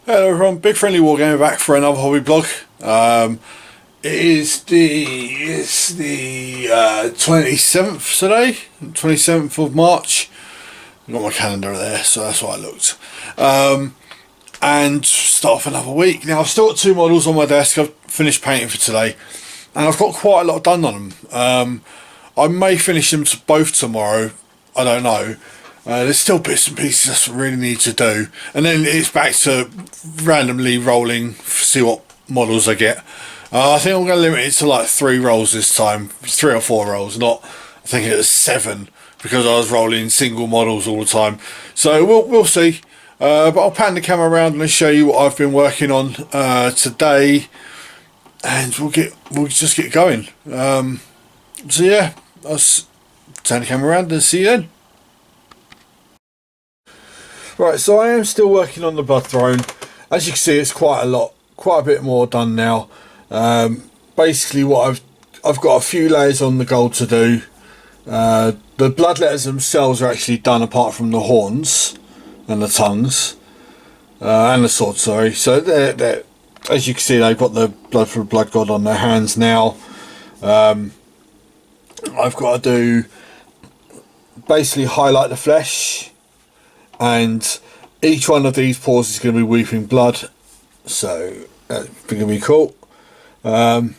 Hello everyone, Big Friendly Wargamer back for another hobby blog. It's the 27th today, 27th of March. I've got my calendar there, so that's why I looked. And start off another week. Now I've still got two models on my desk. I've finished painting for today, and I've got quite a lot done on them. I may finish them both tomorrow. I don't know. There's still bits and pieces I really need to do, and then it's back to randomly rolling, see what models I get. I think I'm going to limit it to like 3 rolls this time, 3 or 4 rolls, not I think it was 7 because I was rolling single models all the time. So we'll see, but I'll pan the camera around and show you what I've been working on today, and we'll just get going. So yeah, I'll turn the camera around and see you then. Right, so I am still working on the Bloodthrone. As you can see, it's quite a bit more done now. Basically, what I've got a few layers on the gold to do. The blood letters themselves are actually done, apart from the horns and the tongues and the sword. Sorry. So they're as you can see, they've got the blood for the blood god on their hands now. I've got to do basically highlight the flesh. And each one of these paws is going to be weeping blood, so that's going to be cool. So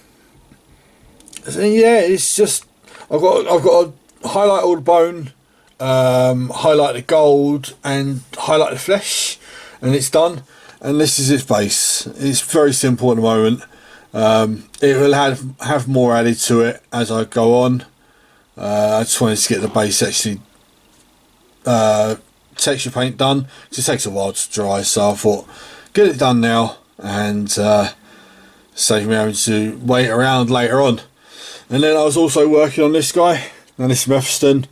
yeah, it's just I've got to highlight all the bone, highlight the gold, and highlight the flesh, and it's done. And this is its base. It's very simple at the moment. It will have more added to it as I go on. I just wanted to get the base actually. Texture paint done. It just takes a while to dry, so I thought get it done now and save me having to wait around later on. And then I was also working on this guy, and this Mephiston.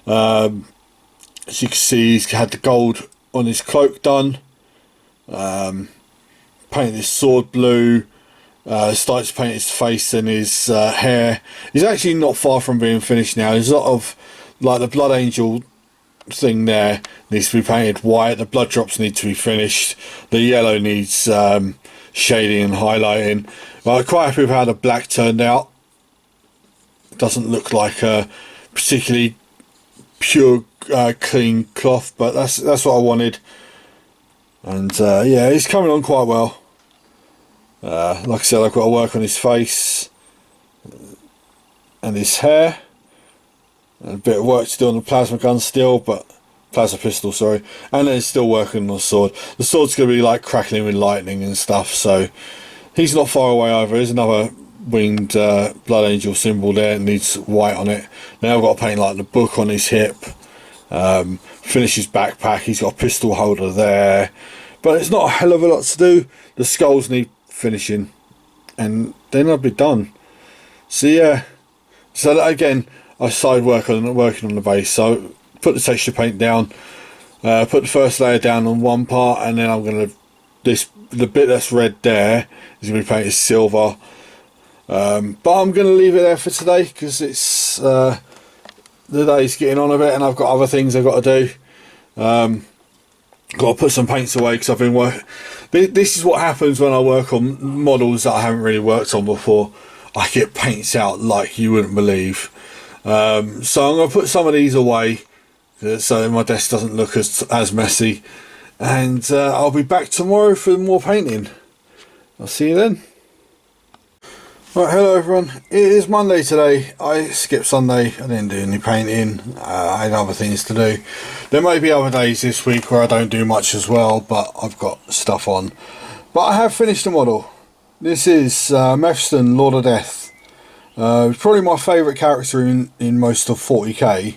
As you can see, he's had the gold on his cloak done. Painted his sword blue. Started to paint his face and his hair. He's actually not far from being finished now. There's a lot of like the Blood Angel thing there needs to be painted white. The blood drops need to be finished. The yellow needs shading and highlighting. But I'm quite happy with how the black turned out. It doesn't look like a particularly pure clean cloth, but that's what I wanted. And yeah, it's coming on quite well. Like I said, I've got to work on his face and his hair. A bit of work to do on the plasma gun still, but plasma pistol, sorry, and then still working on the sword. The sword's going to be like crackling with lightning and stuff, so he's not far away either. There's another winged Blood Angel symbol there. It needs white on it. Now I've got to paint like the book on his hip, finish his backpack. He's got a pistol holder there, but it's not a hell of a lot to do. The skulls need finishing, and then I'll be done. So yeah, so that, again, I started working on the base. So put the texture paint down, put the first layer down on one part, and then I'm going to the bit that's red there is going to be painted silver. But I'm going to leave it there for today because it's the day's getting on a bit, and I've got other things I've got to do. Got to put some paints away because I've been working. This is what happens when I work on models that I haven't really worked on before. I get paints out like you wouldn't believe. So I'm going to put some of these away so my desk doesn't look as messy, and I'll be back tomorrow for more painting. I'll see you then. Right, hello everyone. It is Monday today. I skipped Sunday. I didn't do any painting. I had other things to do. There may be other days this week where I don't do much as well, but I've got stuff on. But I have finished the model. This is Mephiston, Lord of Death. It's probably my favourite character in most of 40k,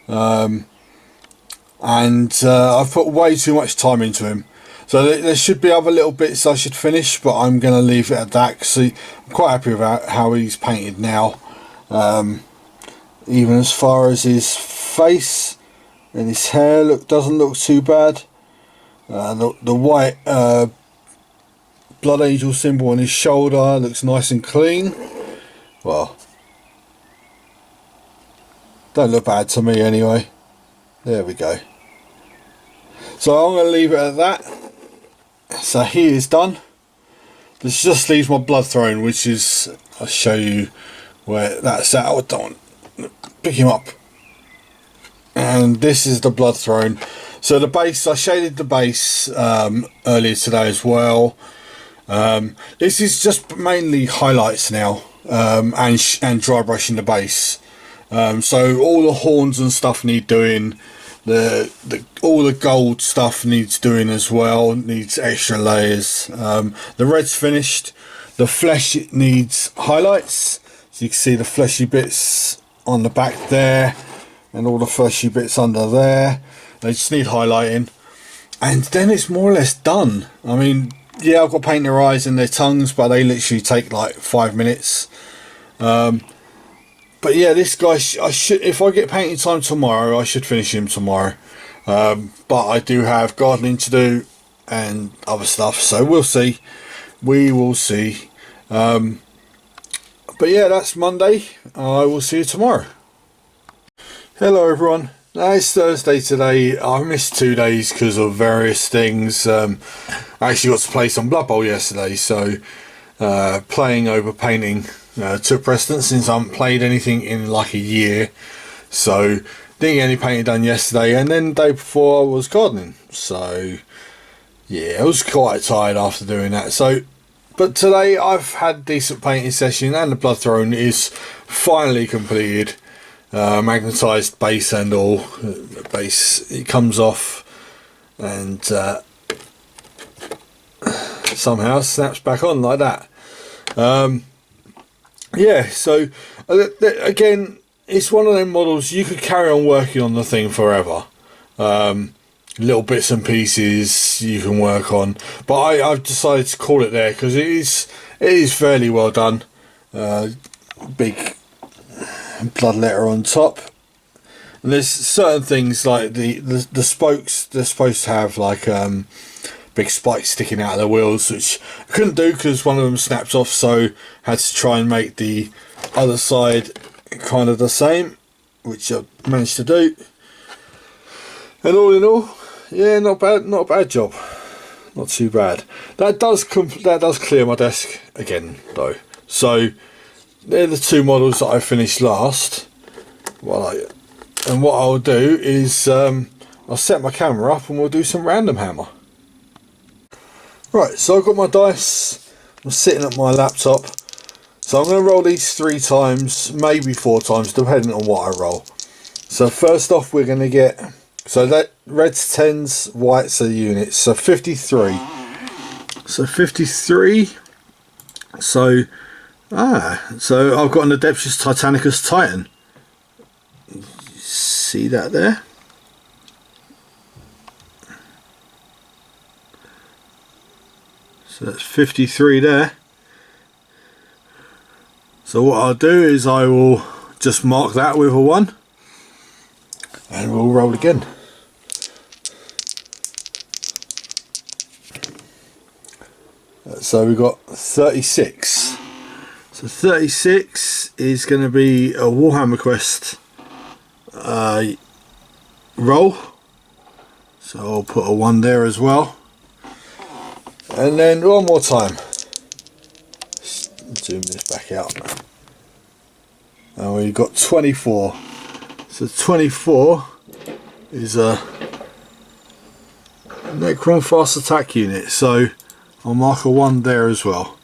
and I've put way too much time into him, so there should be other little bits I should finish, but I'm going to leave it at that because I'm quite happy with how he's painted now. Even as far as his face and his hair doesn't look too bad. The white Blood Angel symbol on his shoulder looks nice and clean. Well, don't look bad to me anyway. There we go. So I'm going to leave it at that. so he is done. This just leaves my Bloodthrone, which is, I'll show you where that's at. I don't pick him up. And this is the Bloodthrone. So the base, I shaded the base earlier today as well. This is just mainly highlights now, and dry brushing the base. So all the horns and stuff need doing. All the gold stuff needs doing as well. Needs extra layers. The red's finished. The flesh needs highlights. So you can see the fleshy bits on the back there, and all the fleshy bits under there. They just need highlighting, and then it's more or less done. I mean, yeah, I've got to paint their eyes and their tongues, but they literally take like 5 minutes. But yeah, this guy, I should, if I get painting time tomorrow, I should finish him tomorrow. But I do have gardening to do and other stuff, so we'll see. We will see. But yeah, that's Monday. I will see you tomorrow. Hello everyone. It's Thursday today. I missed 2 days because of various things. I actually got to play some Blood Bowl yesterday, so playing over painting took precedence since I haven't played anything in like a year. So didn't get any painting done yesterday, and then the day before I was gardening. So yeah, I was quite tired after doing that. So, but today I've had a decent painting session, and the Bloodthrone is finally completed. Magnetised base and all. The base, it comes off and somehow snaps back on like that. Yeah, so again, it's one of them models you could carry on working on the thing forever. Little bits and pieces you can work on, but I've decided to call it there because it is fairly well done. Big blood letter on top, and there's certain things like the spokes, they're supposed to have like big spikes sticking out of the wheels, which I couldn't do because one of them snapped off, so had to try and make the other side kind of the same, which I managed to do. And all in all, yeah, not a bad job, not too bad. That does clear my desk again though. So they're the two models that I finished last. And what I'll do is I'll set my camera up and we'll do some Randomhammer. Right, so I've got my dice. I'm sitting at my laptop. So I'm going to roll these 3 times, maybe 4 times, depending on what I roll. So first off, we're going to get, so that red's 10s, whites are units. So 53. So 53. So I've got an Adeptus Titanicus Titan. See that there? So that's 53 there. So what I'll do is I will just mark that with a 1 and we'll roll again. So we've got 36. So 36 is going to be a Warhammer Quest roll. So I'll put a 1 there as well. And then one more time. Zoom this back out. And we've got 24. So 24 is a Necron fast attack unit. So I'll mark a 1 there as well.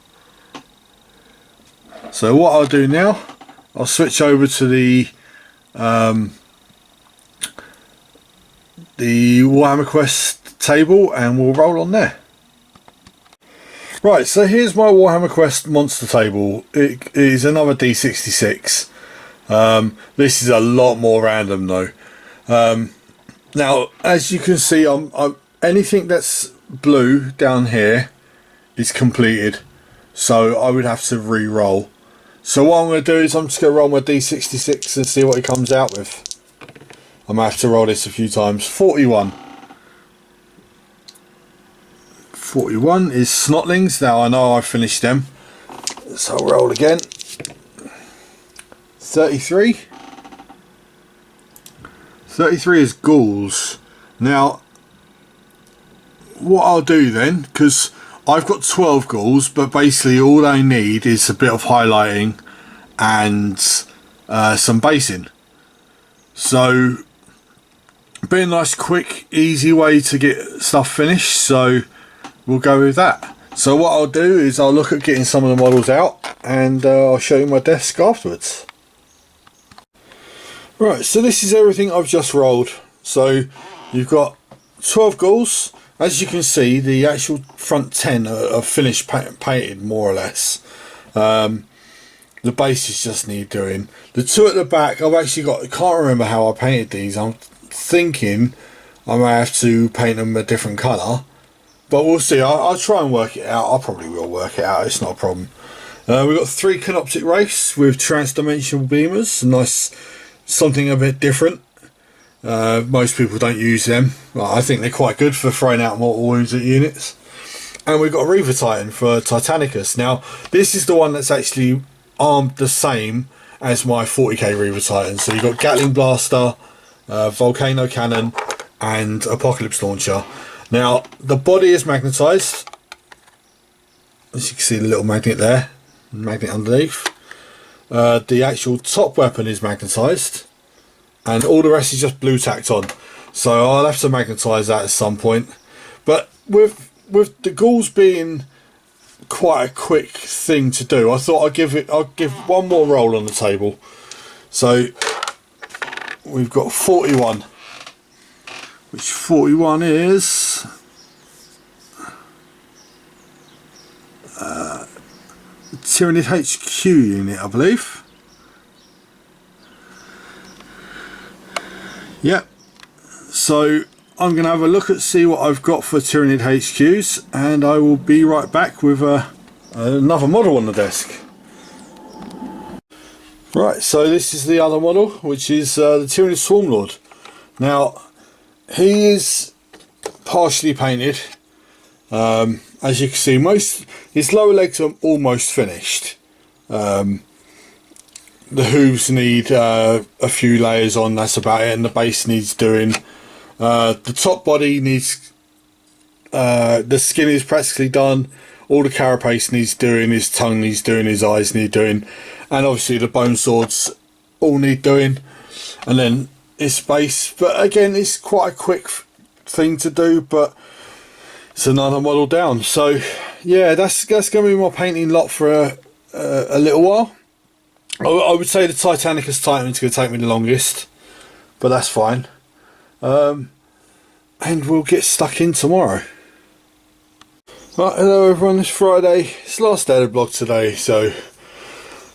So what I'll do now, I'll switch over to the Warhammer Quest table and we'll roll on there. Right, so here's my Warhammer Quest monster table. It is another D66. This is a lot more random though. Now, as you can see, anything that's blue down here is completed. So I would have to re-roll. So what I'm going to do is I'm just going to roll my D66 and see what it comes out with. I'm going to have to roll this a few times. 41. 41 is Snotlings. Now I know I've finished them. So I'll roll again. 33. 33 is Ghouls. Now, what I'll do then, because I've got 12 ghouls, but basically all I need is a bit of highlighting and some basing. So be a nice quick easy way to get stuff finished, so we'll go with that. So what I'll do is I'll look at getting some of the models out, and I'll show you my desk afterwards. Right, so this is everything I've just rolled. So you've got 12 ghouls. As you can see, the actual front 10 are finished painted more or less. The bases just need doing. The 2 at the back, I've actually got, I can't remember how I painted these. I'm thinking I may have to paint them a different colour, but we'll see. I'll try and work it out. I probably will work it out, it's not a problem. We've got 3 canoptic wraiths with transdimensional beamers, nice, something a bit different. Most people don't use them. Well, I think they're quite good for throwing out mortal wounds at units. And we've got a Reaver Titan for Titanicus. Now this is the one that's actually armed the same as my 40k Reaver Titan. So you've got Gatling Blaster, Volcano Cannon and Apocalypse Launcher. Now the body is magnetised, as you can see the little magnet there, magnet underneath. The actual top weapon is magnetised, and all the rest is just blue tacked on. So I'll have to magnetise that at some point. But with the ghouls being quite a quick thing to do, I thought I'll give one more roll on the table. So we've got 41, which 41 is the Tyranid HQ unit, I believe. Yep. So I'm going to have a look at see what I've got for Tyranid HQs, and I will be right back with another model on the desk. Right, so this is the other model, which is the Tyranid Swarmlord. Now he is partially painted. As you can see, his lower legs are almost finished. The hooves need a few layers on, that's about it, and the base needs doing. The top body needs, the skin is practically done, all the carapace needs doing, his tongue needs doing, his eyes need doing, and obviously the bone swords all need doing, and then his base. But again, it's quite a quick thing to do, but it's another model down. So yeah, that's going to be my painting lot for a little while. I would say the Titanicus Titan is going to take me the longest, but that's fine. And we'll get stuck in tomorrow. Right, hello everyone, it's Friday. It's the last day of the blog today, so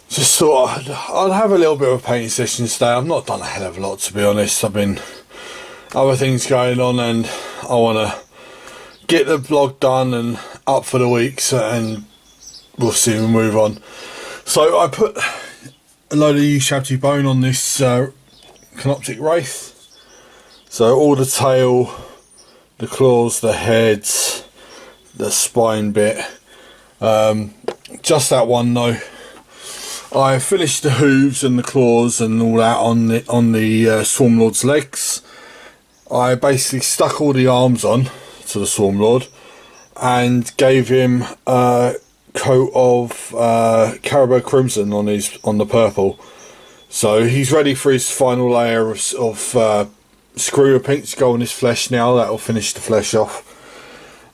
just thought I'd have a little bit of a painting session today. I've not done a hell of a lot, to be honest. I've been other things going on, and I want to get the blog done and up for the week, and we'll see, we'll move on. So I put a load of Ushabti bone on this canoptic wraith. So all the tail, the claws, the heads, the spine bit, just that one though. I finished the hooves and the claws and all that on the Swarmlord's legs. I basically stuck all the arms on to the Swarmlord and gave him a coat of Caribou Crimson on the purple. So he's ready for his final layer of screw of pink to go on his flesh now. That'll finish the flesh off.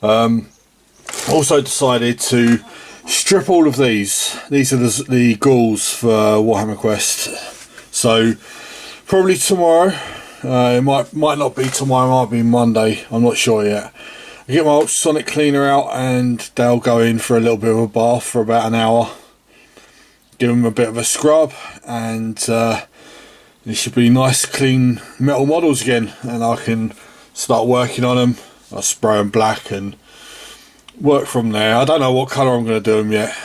Also decided to strip all of these. These are the ghouls for Warhammer Quest. So probably tomorrow. It might not be tomorrow, it might be Monday, I'm not sure yet. I get my ultrasonic cleaner out and they'll go in for a little bit of a bath for about an hour. Give them a bit of a scrub, and it should be nice clean metal models again, and I can start working on them. I'll spray them black and work from there. I don't know what colour I'm going to do them yet.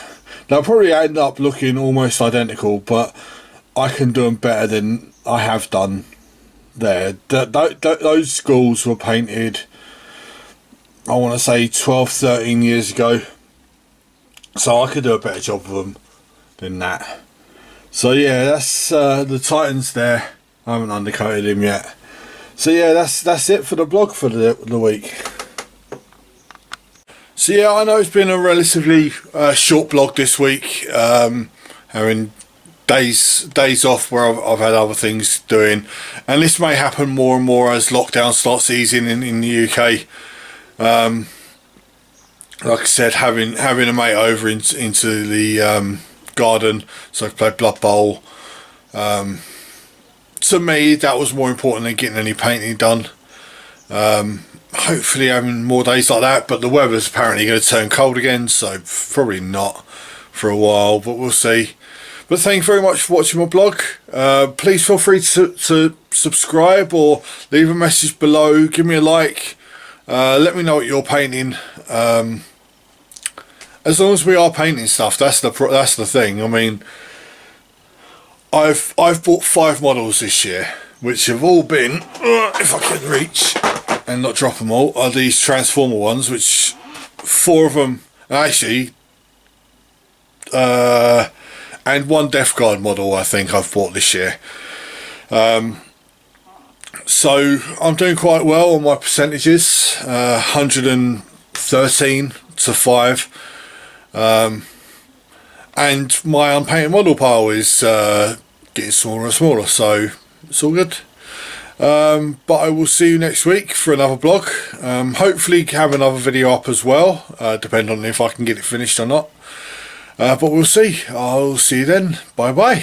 They'll probably end up looking almost identical, but I can do them better than I have done there. Those schools were painted, I want to say 12-13 years ago, so I could do a better job of them than that. So yeah, that's the Titans there. I haven't undercoated him yet. So yeah, that's it for the blog for the week. So yeah, I know it's been a relatively short blog this week, having days off where I've had other things doing, and this may happen more and more as lockdown starts easing in the UK. Like I said, having a mate over into the garden so I could play Blood Bowl. To me, that was more important than getting any painting done. Hopefully having more days like that, but the weather's apparently going to turn cold again, so probably not for a while, but we'll see. But thank you very much for watching my blog. Please feel free to subscribe or leave a message below, give me a like, let me know what you're painting. As long as we are painting stuff, that's the thing. I mean, I've bought 5 models this year, which have all been, if I can reach and not drop them all, are these Transformer ones, which 4 of them actually, and 1 Death Guard model I think I've bought this year. So I'm doing quite well on my percentages, 113 to 5. And my unpainted model pile is getting smaller and smaller, so it's all good. But I will see you next week for another blog. Hopefully have another video up as well, depending on if I can get it finished or not. But we'll see. I'll see you then. Bye bye.